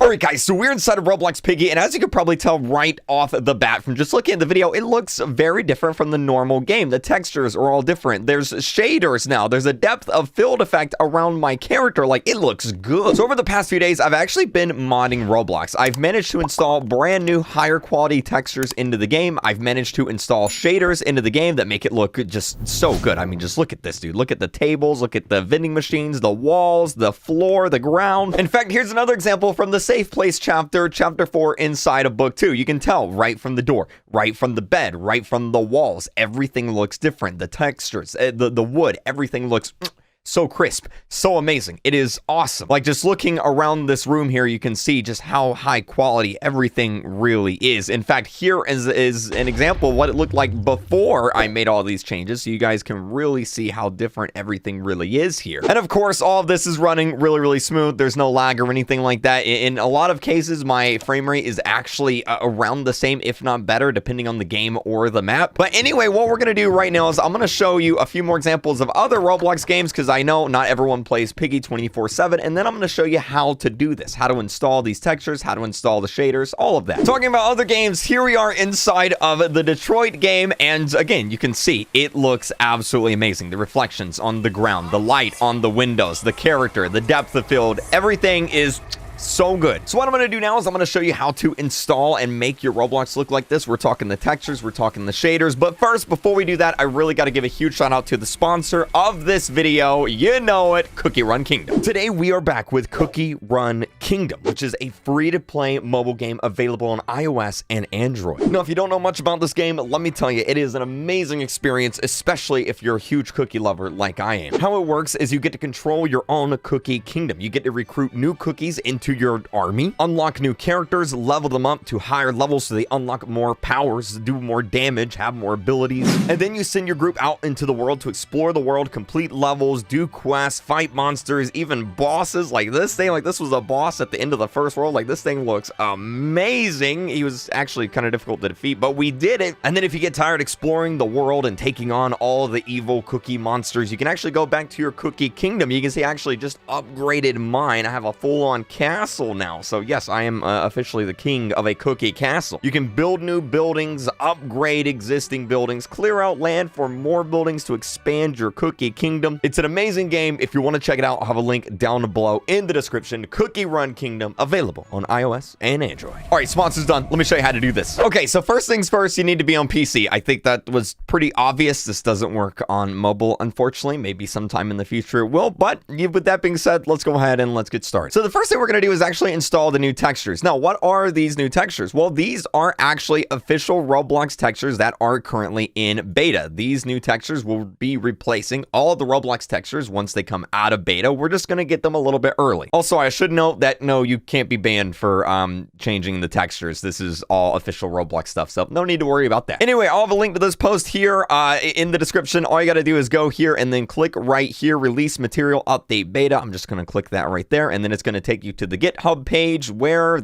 Alright guys, so we're inside of Roblox Piggy, and as you can probably tell right off the bat from just looking at the video, it looks very different from the normal game. The textures are all different. There's shaders now. There's a depth of field effect around my character. Like, it looks good. So over the past few days, I've actually been modding Roblox. I've managed to install brand new higher quality textures into the game. I've managed to install shaders into the game that make it look just so good. I mean, just look at this, dude. Look at the tables, look at the vending machines, the walls, the floor, the ground. In fact, here's another example from the Safe Place chapter 4 inside of book 2. You can tell right from the door, right from the bed, right from the walls. Everything looks different. The textures, the wood, everything looks so crisp, so amazing. It is awesome. Like, just looking around this room here, you can see just how high quality everything really is. In fact, here is an example of what it looked like before I made all these changes, so you guys can really see how different everything really is here. And of course, all of this is running really, really smooth. There's no lag or anything like that. In a lot of cases, my frame rate is actually around the same, if not better, depending on the game or the map. But anyway, what we're gonna do right now is I'm gonna show you a few more examples of other Roblox games, because I know not everyone plays Piggy 24/7, and then I'm going to show you how to do this, how to install these textures, how to install the shaders, all of that. Talking about other games, here we are inside of the Detroit game, and again, you can see it looks absolutely amazing. The reflections on the ground, the light on the windows, the character, the depth of field, everything is so good. So what I'm going to do now is I'm going to show you how to install and make your Roblox look like this. We're talking the textures, we're talking the shaders, but first, before we do that, I really got to give a huge shout out to the sponsor of this video. You know it, Cookie Run Kingdom. Today we are back with Cookie Run Kingdom, which is a free-to-play mobile game available on iOS and Android. Now, if you don't know much about this game, let me tell you, it is an amazing experience, especially if you're a huge cookie lover like I am. How it works is you get to control your own cookie kingdom. You get to recruit new cookies into your army, unlock new characters, level them up to higher levels so they unlock more powers, do more damage, have more abilities, and then you send your group out into the world to explore the world, complete levels, do quests, fight monsters, even bosses. Like this thing, like this was a boss at the end of the first world. Like, this thing looks amazing. He was actually kind of difficult to defeat, but we did it. And then if you get tired exploring the world and taking on all the evil cookie monsters, you can actually go back to your cookie kingdom. You can see I actually just upgraded mine. I have a full-on castle now. So yes, I am officially the king of a cookie castle. You can build new buildings, upgrade existing buildings, clear out land for more buildings to expand your cookie kingdom. It's an amazing game. If you want to check it out, I'll have a link down below in the description. Cookie Run Kingdom, available on iOS and Android. All right, sponsors done. Let me show you how to do this. Okay, so first things first, you need to be on PC. I think that was pretty obvious. This doesn't work on mobile, unfortunately. Maybe sometime in the future it will, but with that being said, let's go ahead and let's get started. So the first thing we're going to do is actually install the new textures. Now, what are these new textures? Well, these are actually official Roblox textures that are currently in beta. These new textures will be replacing all of the Roblox textures once they come out of beta. We're just going to get them a little bit early. Also, I should note that no, you can't be banned for changing the textures. This is all official Roblox stuff, so no need to worry about that. Anyway, I'll have a link to this post here in the description. All you got to do is go here and then click right here, release material update beta. I'm just going to click that right there, and then it's going to take you to the GitHub page where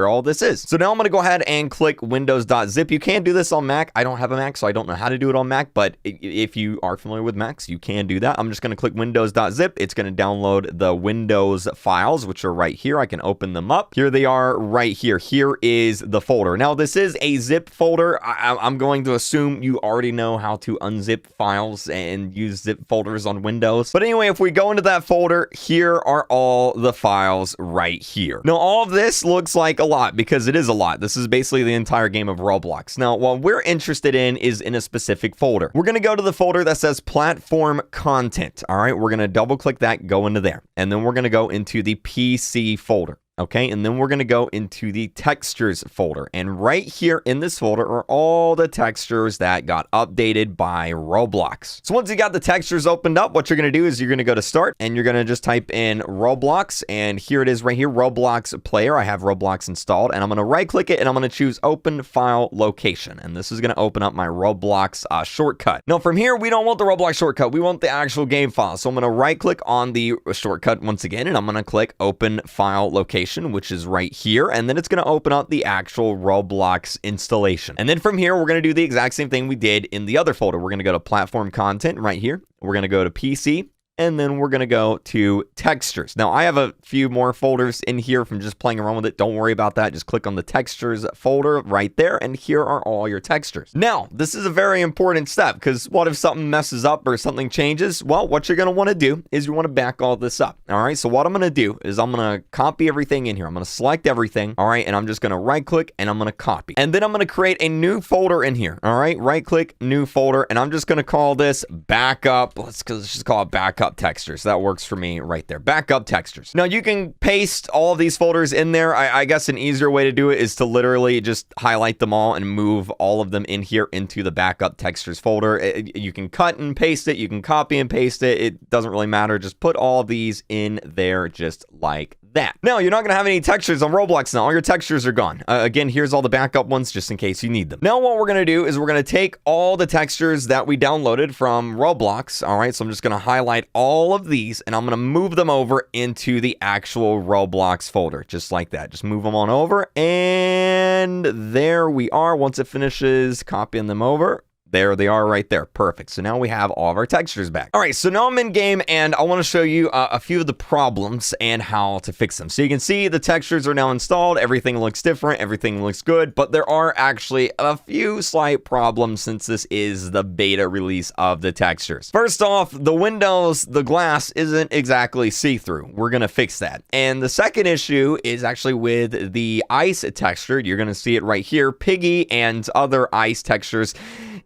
all this is. So now I'm going to go ahead and click windows.zip. You can do this on Mac. I don't have a Mac, so I don't know how to do it on Mac, but if you are familiar with Macs, you can do that. I'm just going to click windows.zip. It's going to download the Windows files, which are right here. I can open them up. Here they are right here. Here is the folder. Now, this is a zip folder. I'm going to assume you already know how to unzip files and use zip folders on Windows. But anyway, if we go into that folder, here are all the files right here. Now, all of this looks like a lot because it is a lot. This is basically the entire game of Roblox. Now, what we're interested in is in a specific folder. We're going to go to the folder that says platform content. All right, we're going to double click that, go into there, and then we're going to go into the PC folder. Okay, and then we're going to go into the textures folder, and right here in this folder are all the textures that got updated by Roblox. So once you got the textures opened up, what you're going to do is you're going to go to start, and you're going to just type in Roblox, and here it is right here, Roblox player. I have Roblox installed, and I'm going to right click it, and I'm going to choose open file location, and this is going to open up my Roblox shortcut. Now from here, we don't want the Roblox shortcut, we want the actual game file. So I'm going to right click on the shortcut once again, and I'm going to click open file location, which is right here, and then it's going to open up the actual Roblox installation. And then from here, we're going to do the exact same thing we did in the other folder. We're going to go to platform content right here. We're going to go to PC, and then we're going to go to textures. Now, I have a few more folders in here from just playing around with it. Don't worry about that. Just click on the textures folder right there, and here are all your textures. Now, this is a very important step, because what if something messes up or something changes? Well, what you're going to want to do is you want to back all this up. All right, so what I'm going to do is I'm going to copy everything in here. I'm going to select everything. All right, and I'm just going to right click and I'm going to copy. And then I'm going to create a new folder in here. All right, right click, new folder, and I'm just going to call this backup. Let's just call it backup textures. That works for me right there. Backup textures. Now, you can paste all of these folders in there. I guess an easier way to do it is to literally just highlight them all and move all of them in here into the backup textures folder. You can cut and paste it. You can copy and paste it. It doesn't really matter. Just put all these in there just like that. Now, you're not going to have any textures on Roblox now. All your textures are gone. Again, here's all the backup ones just in case you need them. Now, what we're going to do is we're going to take all the textures that we downloaded from Roblox. All right, so I'm just going to highlight all of these and I'm going to move them over into the actual Roblox folder, just like that. Just move them on over, and there we are. Once it finishes copying them over, there they are right there. Perfect. So now we have all of our textures back. All right, so now I'm in game and I want to show you a few of the problems and how to fix them. So you can see the textures are now installed. Everything looks different. Everything looks good, but there are actually a few slight problems since this is the beta release of the textures. First off, the windows, the glass isn't exactly see-through. We're going to fix that. And the second issue is actually with the ice texture. You're going to see it right here. Piggy and other ice textures,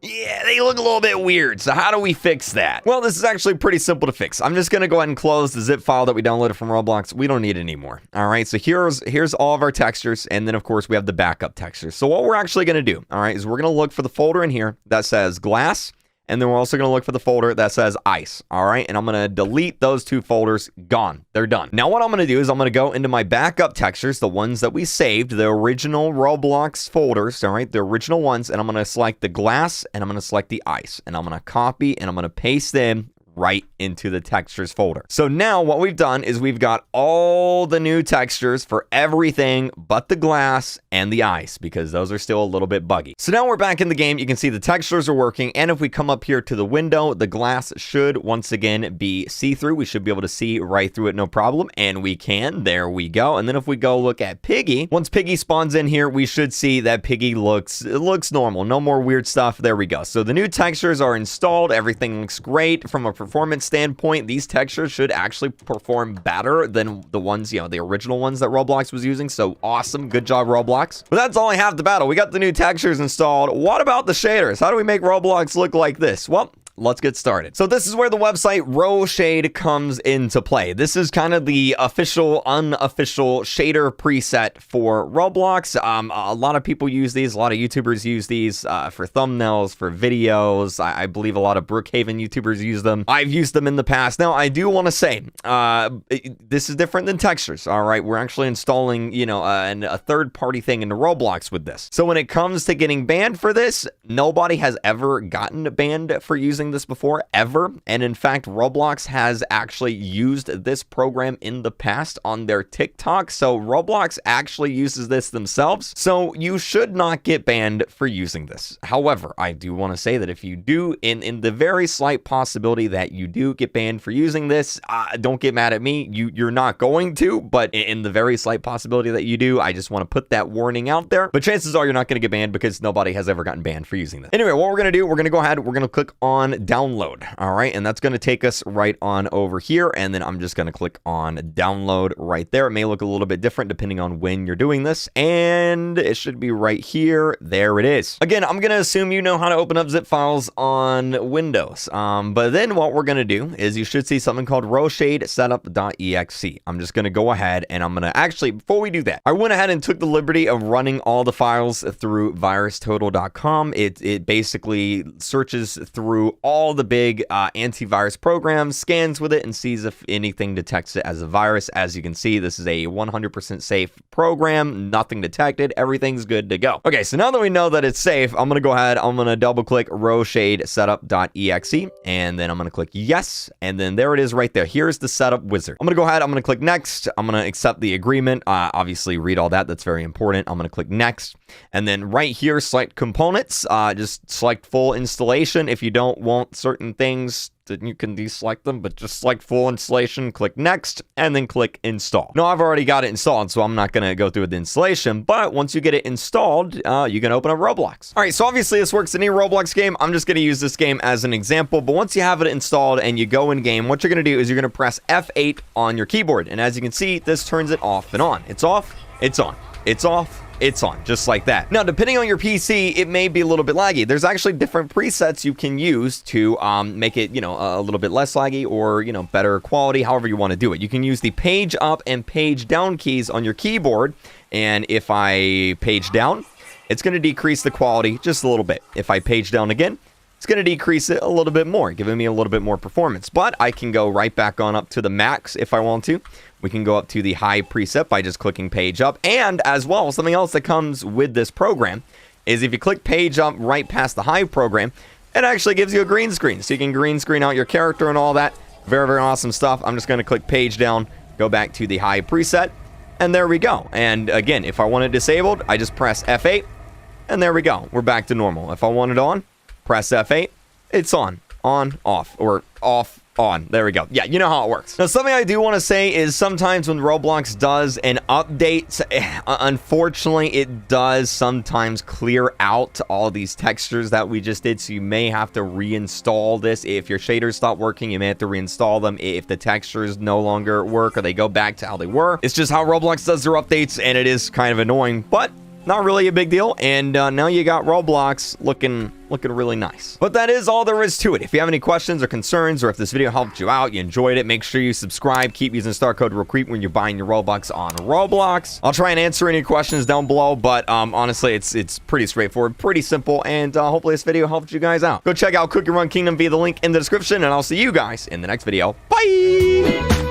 yeah, they look a little bit weird. So how do we fix that? Well, this is actually pretty simple to fix. I'm just going to go ahead and close the zip file that we downloaded from Roblox. We don't need it anymore. All right, so here's all of our textures. And then, of course, we have the backup textures. So what we're actually going to do, all right, is we're going to look for the folder in here that says glass. And then we're also going to look for the folder that says ice. All right. And I'm going to delete those two folders. Gone. They're done. Now, what I'm going to do is I'm going to go into my backup textures, the ones that we saved, the original Roblox folders. All right. The original ones. And I'm going to select the glass and I'm going to select the ice. And I'm going to copy and I'm going to paste them right into the textures folder. So now what we've done is we've got all the new textures for everything but the glass and the ice, because those are still a little bit buggy. So now we're back in the game. You can see the textures are working. And if we come up here to the window, the glass should once again be see-through. We should be able to see right through it, no problem. And we can. There we go. And then if we go look at Piggy, once Piggy spawns in here, we should see that Piggy looks normal. No more weird stuff. There we go. So the new textures are installed. Everything looks great from a performance standpoint. These textures should actually perform better than the ones, the original ones that Roblox was using. So awesome. Good job, Roblox. But that's only half the battle. We got the new textures installed. What about the shaders? How do we make Roblox look like this? Well, let's get started. So this is where the website Rowshade comes into play. This is kind of the official, unofficial shader preset for Roblox. A lot of people use these. A lot of YouTubers use these for thumbnails, for videos. I believe a lot of Brookhaven YouTubers use them. I've used them in the past. Now, I do want to say, this is different than textures, all right? We're actually installing, a third-party thing into Roblox with this. So when it comes to getting banned for this, nobody has ever gotten banned for using this before, ever. And in fact, Roblox has actually used this program in the past on their TikTok. So Roblox actually uses this themselves. So you should not get banned for using this. However, I do want to say that if you do, in the very slight possibility that you do get banned for using this, don't get mad at me. You're not going to, but in the very slight possibility that you do, I just want to put that warning out there. But chances are you're not going to get banned because nobody has ever gotten banned for using this. Anyway, what we're going to do, we're going to go ahead, we're going to click on download. All right. And that's going to take us right on over here. And then I'm just going to click on download right there. It may look a little bit different depending on when you're doing this. And it should be right here. There it is. Again, I'm going to assume you know how to open up zip files on Windows. But then what we're going to do is you should see something called Rowshade setup.exe. I'm just going to go ahead and I'm going to actually, before we do that, I went ahead and took the liberty of running all the files through virustotal.com. It basically searches through all the big antivirus programs, scans with it, and sees if anything detects it as a virus. As you can see, this is a 100% safe program, nothing detected, everything's good to go. Okay, so now that we know that it's safe, I'm gonna go ahead, I'm gonna double click Rowshade setup.exe, and then I'm gonna click yes, and then there it is right there. Here's the setup wizard. I'm gonna go ahead, I'm gonna click next, I'm gonna accept the agreement, obviously read all that, that's very important. I'm gonna click next, and then right here, select components, just select full installation. If you don't want want certain things, then you can deselect them, but just select full installation, click next, and then click install. No, I've already got it installed, so I'm not going to go through the installation, but once you get it installed, you can open up Roblox. All right, so obviously this works in any Roblox game. I'm just going to use this game as an example, but once you have it installed and you go in game, what you're going to do is you're going to press F8 on your keyboard, and as you can see, this turns it off and on. It's off, it's on, it's off, it's on, just like that. Now, depending on your PC, it may be a little bit laggy. There's actually different presets you can use to make it, a little bit less laggy or, better quality, however you want to do it. You can use the page up and page down keys on your keyboard, and if I page down, it's going to decrease the quality just a little bit. If I page down again, it's going to decrease it a little bit more, giving me a little bit more performance. But I can go right back on up to the max if I want to. We can go up to the high preset by just clicking page up. And as well, something else that comes with this program is if you click page up right past the high program, it actually gives you a green screen. So you can green screen out your character and all that. Very, very awesome stuff. I'm just going to click page down, go back to the high preset, and there we go. And again, if I want it disabled, I just press F8, and there we go. We're back to normal. If I want it on, press F8, it's on, off, or off, on. There we go. Yeah, you know how it works. Now, something I do want to say is sometimes when Roblox does an update, unfortunately, it does sometimes clear out all these textures that we just did, so you may have to reinstall this. If your shaders stop working, you may have to reinstall them. If the textures no longer work or they go back to how they were, it's just how Roblox does their updates, and it is kind of annoying, but not really a big deal. And now you got Roblox looking really nice. But that is all there is to it. If you have any questions or concerns, or if this video helped you out, you enjoyed it, make sure you subscribe. Keep using star code REALCREEP when you're buying your Robux on Roblox. I'll try and answer any questions down below, but honestly, it's pretty straightforward, pretty simple, and hopefully this video helped you guys out. Go check out Cookie Run Kingdom via the link in the description, and I'll see you guys in the next video. Bye!